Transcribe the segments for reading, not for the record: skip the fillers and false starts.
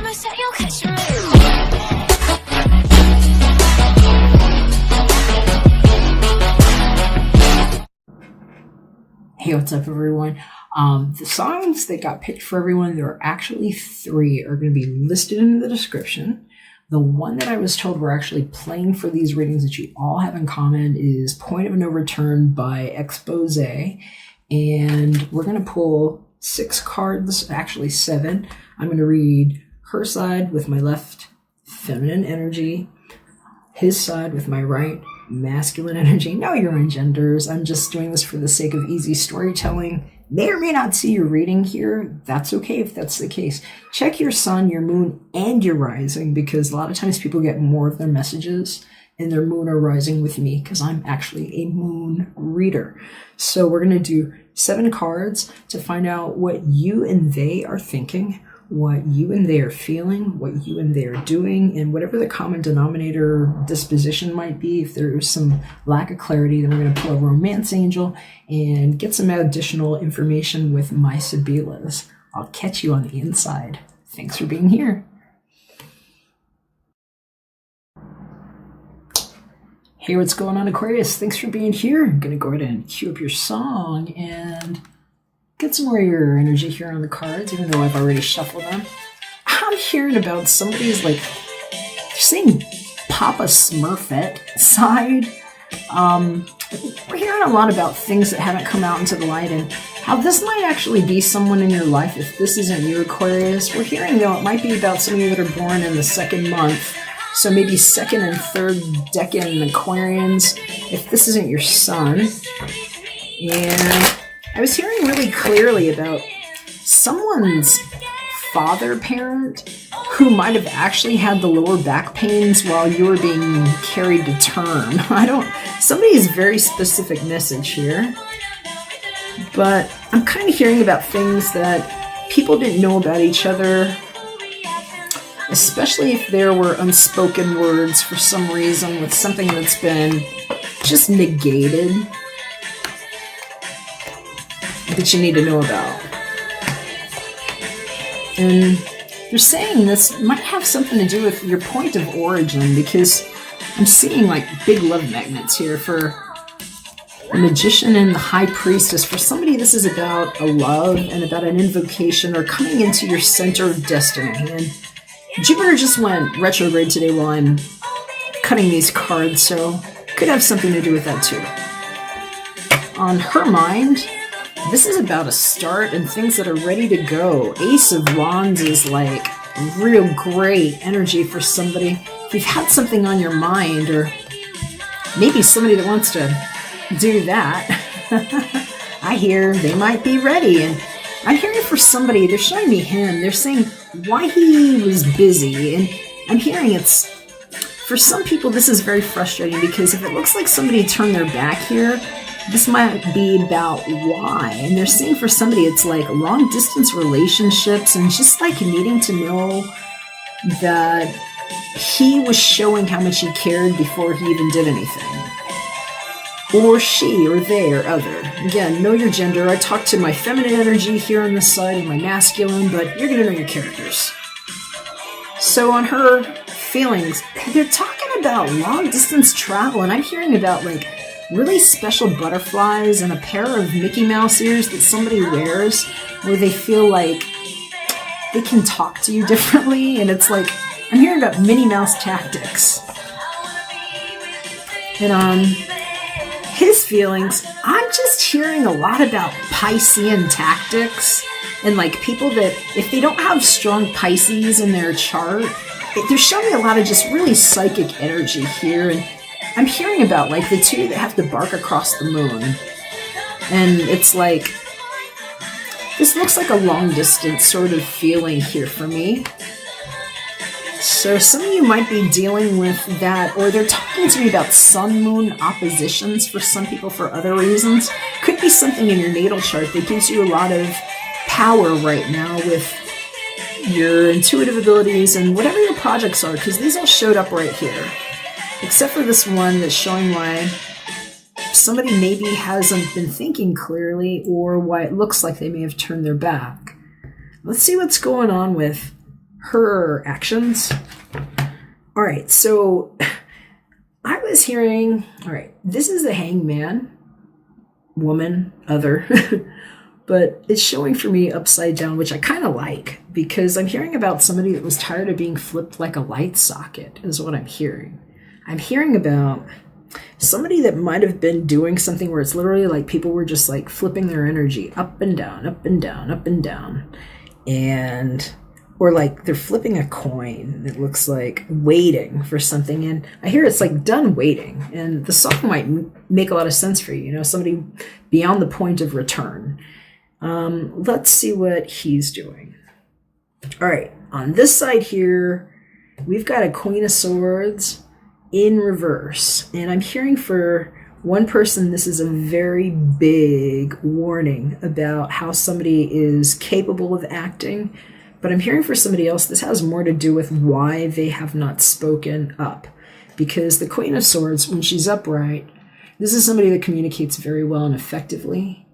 Hey, what's up, everyone? The songs that got picked for everyone, there are actually 3, are going to be listed in the description. The one that I was told we're actually playing for these readings that you all have in common is Point of No Return by Exposé. And we're going to pull 6 cards, actually 7. I'm going to read her side with my left, feminine energy, his side with my right, masculine energy. Know your own genders. I'm just doing this for the sake of easy storytelling. May or may not see your reading here. That's okay if that's the case. Check your sun, your moon, and your rising, because a lot of times people get more of their messages in their moon or rising with me, because I'm actually a moon reader. So we're going to do 7 cards to find out what you and they are thinking, what you and they are feeling, what you and they are doing, and whatever the common denominator disposition might be. If there's some lack of clarity, then we're going to pull a romance angel and get some additional information with my sibillas. I'll catch you on the inside. Thanks for being here. Hey, what's going on, Aquarius? Thanks for being here. I'm going to go ahead and cue up your song and get some more of your energy here on the cards, even though I've already shuffled them. I'm hearing about somebody's, like, they're saying Papa Smurfette side. We're hearing a lot about things that haven't come out into the light and how this might actually be someone in your life if this isn't you, Aquarius. We're hearing, though, it might be about some of you that are born in the 2nd month. So maybe 2nd and 3rd decan Aquarians, if this isn't your sun. And I was hearing really clearly about someone's father parent who might have actually had the lower back pains while you were being carried to term. Somebody's very specific message here. But I'm kind of hearing about things that people didn't know about each other, especially if there were unspoken words for some reason with something that's been just negated that you need to know about. And they're saying this might have something to do with your point of origin, because I'm seeing like big love magnets here for the Magician and the High Priestess. For somebody, this is about a love and about an invocation or coming into your center of destiny. And Jupiter just went retrograde today while I'm cutting these cards, so could have something to do with that too. On her mind, this is about a start and things that are ready to go. Ace of Wands is like real great energy for somebody. If you've had something on your mind, or maybe somebody that wants to do that, I hear they might be ready. And I'm hearing for somebody, they're showing me him. They're saying why he was busy. And I'm hearing it's, for some people, this is very frustrating, because if it looks like somebody turned their back here, this might be about why. And they're saying for somebody, it's like long distance relationships and just like needing to know that he was showing how much he cared before he even did anything. Or she, or they, or other. Again, know your gender. I talk to my feminine energy here on this side and my masculine, but you're going to know your characters. So on her feelings, they're talking about long distance travel, and I'm hearing about like really special butterflies and a pair of Mickey Mouse ears that somebody wears where they feel like they can talk to you differently. And it's like, I'm hearing about Minnie Mouse tactics. And on his feelings, I'm just hearing a lot about Piscean tactics and like people that, if they don't have strong Pisces in their chart, they're showing a lot of just really psychic energy here. And I'm hearing about like the two that have to bark across the moon. And it's like, this looks like a long distance sort of feeling here for me. So some of you might be dealing with that, or they're talking to me about sun-moon oppositions for some people for other reasons. Could be something in your natal chart that gives you a lot of power right now with your intuitive abilities and whatever your projects are, because these all showed up right here. Except for this one that's showing why somebody maybe hasn't been thinking clearly, or why it looks like they may have turned their back. Let's see what's going on with her actions. All right, so I was hearing, all right, this is the hangman, woman, other, but it's showing for me upside down, which I kind of like, because I'm hearing about somebody that was tired of being flipped like a light socket, is what I'm hearing. I'm hearing about somebody that might have been doing something where it's literally like people were just like flipping their energy up and down, up and down, up and down. And, or like they're flipping a coin that looks like waiting for something. And I hear it's like done waiting. And the song might make a lot of sense for you, you know, somebody beyond the point of return. Let's see what he's doing. All right, on this side here, we've got a Queen of Swords in reverse. And I'm hearing for one person, this is a very big warning about how somebody is capable of acting. But I'm hearing for somebody else, this has more to do with why they have not spoken up. Because the Queen of Swords, when she's upright, this is somebody that communicates very well and effectively.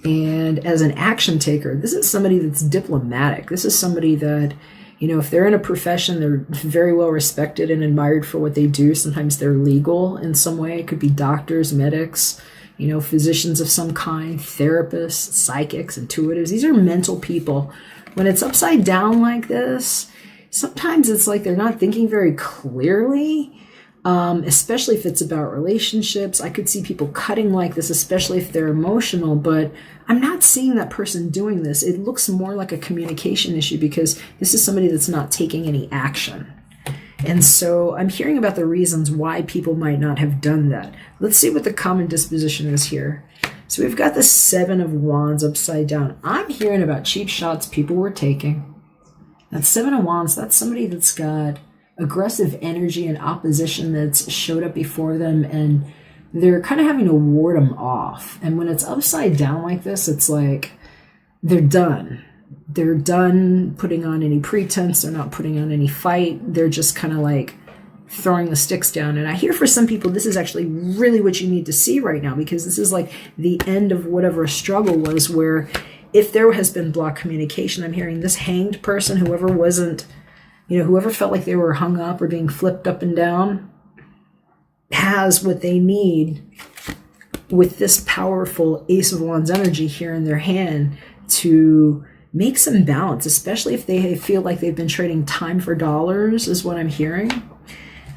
And as an action taker, this is somebody that's diplomatic. This is somebody that, you know, if they're in a profession, they're very well respected and admired for what they do. Sometimes they're legal in some way. It could be doctors, medics, you know, physicians of some kind, therapists, psychics, intuitives. These are mental people. When it's upside down like this, sometimes it's like they're not thinking very clearly. Especially if it's about relationships. I could see people cutting like this, especially if they're emotional, but I'm not seeing that person doing this. It looks more like a communication issue because this is somebody that's not taking any action. And so I'm hearing about the reasons why people might not have done that. Let's see what the common disposition is here. So we've got the Seven of Wands upside down. I'm hearing about cheap shots people were taking. That Seven of Wands, that's somebody that's got aggressive energy and opposition that's showed up before them, and they're kind of having to ward them off. And when it's upside down like this, it's like they're done. They're done putting on any pretense. They're not putting on any fight. They're just kind of like throwing the sticks down. And I hear for some people, this is actually really what you need to see right now, because this is like the end of whatever a struggle was, where if there has been blocked communication, I'm hearing this hanged person, whoever wasn't, you know, whoever felt like they were hung up or being flipped up and down, has what they need with this powerful Ace of Wands energy here in their hand to make some balance, especially if they feel like they've been trading time for dollars, is what I'm hearing.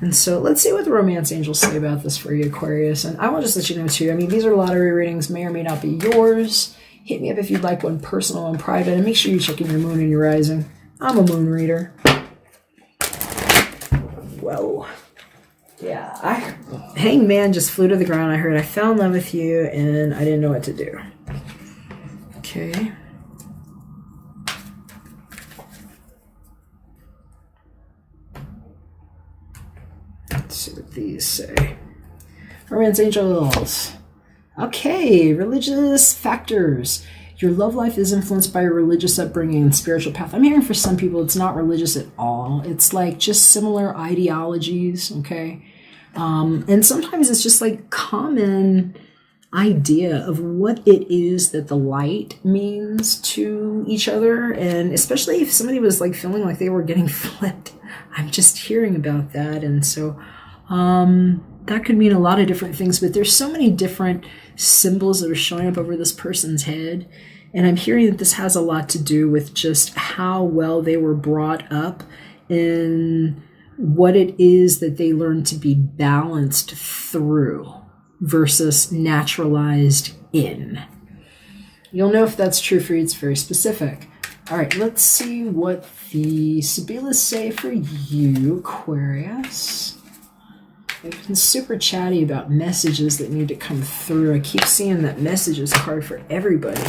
And so let's see what the romance angels say about this for you, Aquarius. And I will just let you know too, I mean, these are lottery readings, may or may not be yours. Hit me up if you'd like one personal and private, and make sure you check in your moon and your rising. I'm a moon reader. Whoa. Yeah, Hangman just flew to the ground. I heard I fell in love with you and I didn't know what to do. Okay. Let's see what these say. Romance angels. Okay, religious factors. Your love life is influenced by your religious upbringing and spiritual path. I'm hearing for some people it's not religious at all. It's like just similar ideologies, okay? And sometimes it's just like common idea of what it is that the light means to each other. And especially if somebody was like feeling like they were getting flipped, I'm just hearing about that. And so that could mean a lot of different things, but there's so many different symbols that are showing up over this person's head. And I'm hearing that this has a lot to do with just how well they were brought up in what it is that they learned to be balanced through versus naturalized in. You'll know if that's true for you. It's very specific. All right, let's see what the sibillas say for you, Aquarius. They've been super chatty about messages that need to come through. I keep seeing that messages card for everybody,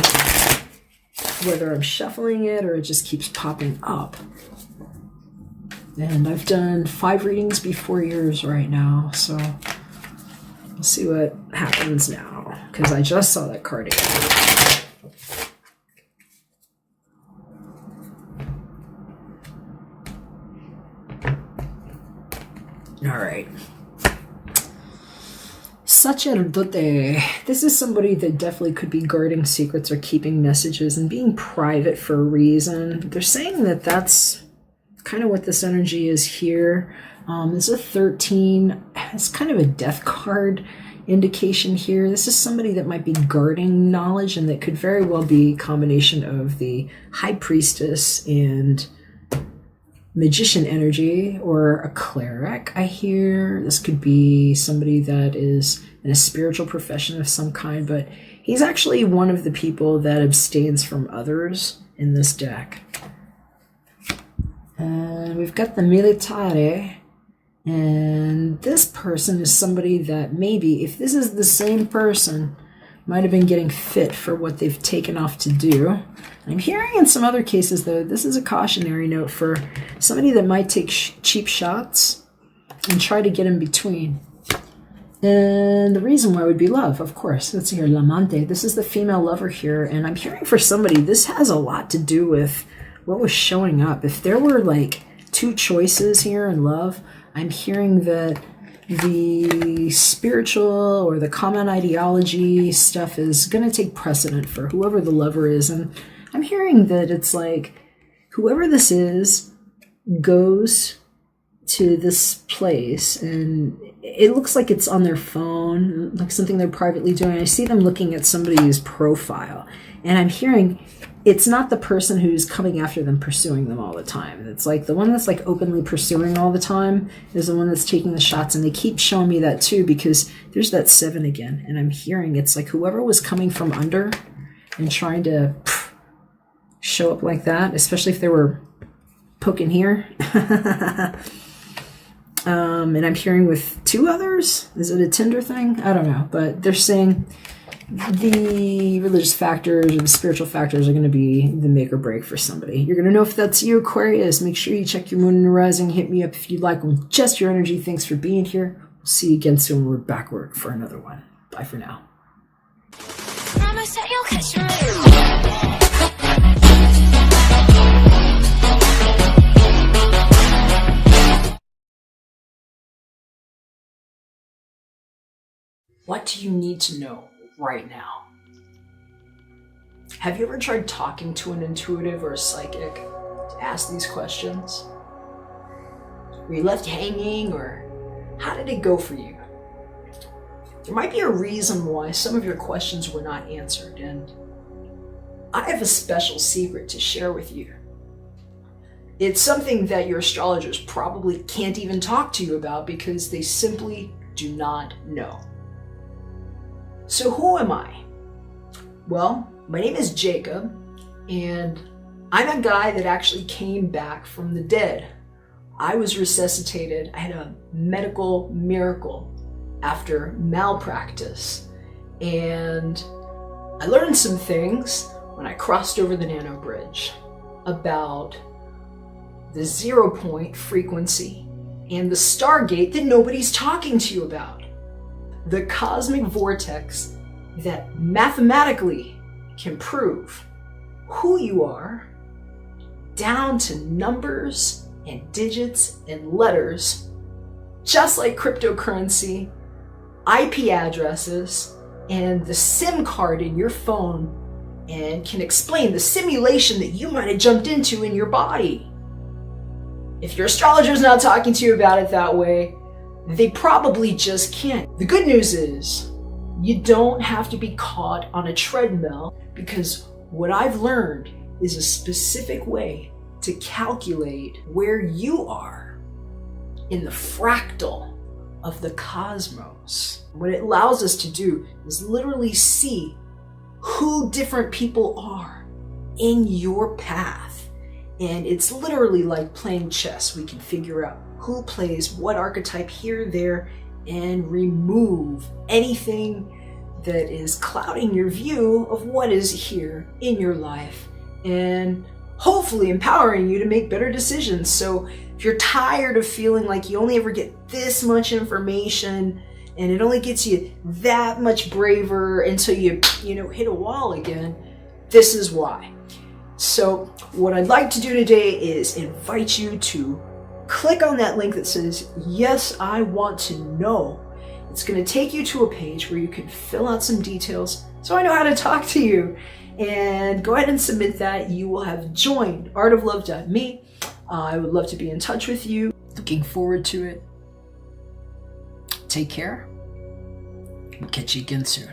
whether I'm shuffling it or it just keeps popping up. And I've done 5 readings before yours right now, so we'll see what happens now, because I just saw that card again. All right. Sacerdote. This is somebody that definitely could be guarding secrets or keeping messages and being private for a reason. They're saying that that's kind of what this energy is here. It's a 13. It's kind of a death card indication here. This is somebody that might be guarding knowledge, and that could very well be a combination of the High Priestess and Magician energy, or a cleric. I hear this could be somebody that is in a spiritual profession of some kind, but he's actually one of the people that abstains from others in this deck. And we've got the Militare, and this person is somebody that maybe, if this is the same person, might have been getting fit for what they've taken off to do. I'm hearing in some other cases, though, this is a cautionary note for somebody that might take cheap shots and try to get in between. And the reason why would be love, of course. Let's see here, L'amante. This is the female lover here, and I'm hearing for somebody, this has a lot to do with what was showing up. If there were like two choices here in love, I'm hearing that the spiritual or the common ideology stuff is going to take precedent for whoever the lover is. And I'm hearing that it's like whoever this is goes to this place, and it looks like it's on their phone, like something they're privately doing. I see them looking at somebody's profile, and I'm hearing it's not the person who's coming after them, pursuing them all the time. It's like the one that's like openly pursuing all the time is the one that's taking the shots. And they keep showing me that too, because there's that 7 again. And I'm hearing it's like whoever was coming from under and trying to show up like that, especially if they were poking here. And I'm hearing with 2 others. Is it a Tinder thing? I don't know. But they're saying the religious factors or the spiritual factors are going to be the make or break for somebody. You're going to know if that's you, Aquarius. Make sure you check your moon and your rising. Hit me up if you'd like with just your energy. Thanks for being here. We'll see you again soon. We're backward for another one. Bye for now. Promise that you'll catch me. What do you need to know right now? Have you ever tried talking to an intuitive or a psychic to ask these questions? Were you left hanging, or how did it go for you? There might be a reason why some of your questions were not answered, and I have a special secret to share with you. It's something that your astrologers probably can't even talk to you about because they simply do not know. So who am I? Well, my name is Jacob, and I'm a guy that actually came back from the dead. I was resuscitated. I had a medical miracle after malpractice, and I learned some things when I crossed over the Nano Bridge about the 0 point frequency and the Stargate that nobody's talking to you about. The cosmic vortex that mathematically can prove who you are down to numbers and digits and letters, just like cryptocurrency, IP addresses, and the SIM card in your phone, and can explain the simulation that you might have jumped into in your body. If your astrologer's not talking to you about it that way, they probably just can't. The good news is you don't have to be caught on a treadmill, because what I've learned is a specific way to calculate where you are in the fractal of the cosmos. What it allows us to do is literally see who different people are in your path. And it's literally like playing chess. We can figure out who plays what archetype here, there, and remove anything that is clouding your view of what is here in your life, and hopefully empowering you to make better decisions. So if you're tired of feeling like you only ever get this much information and it only gets you that much braver until you hit a wall again, this is why. So what I'd like to do today is invite you to click on that link that says, yes, I want to know. It's going to take you to a page where you can fill out some details so I know how to talk to you. And go ahead and submit that. You will have joined artoflove.me. I would love to be in touch with you. Looking forward to it. Take care. We'll catch you again soon.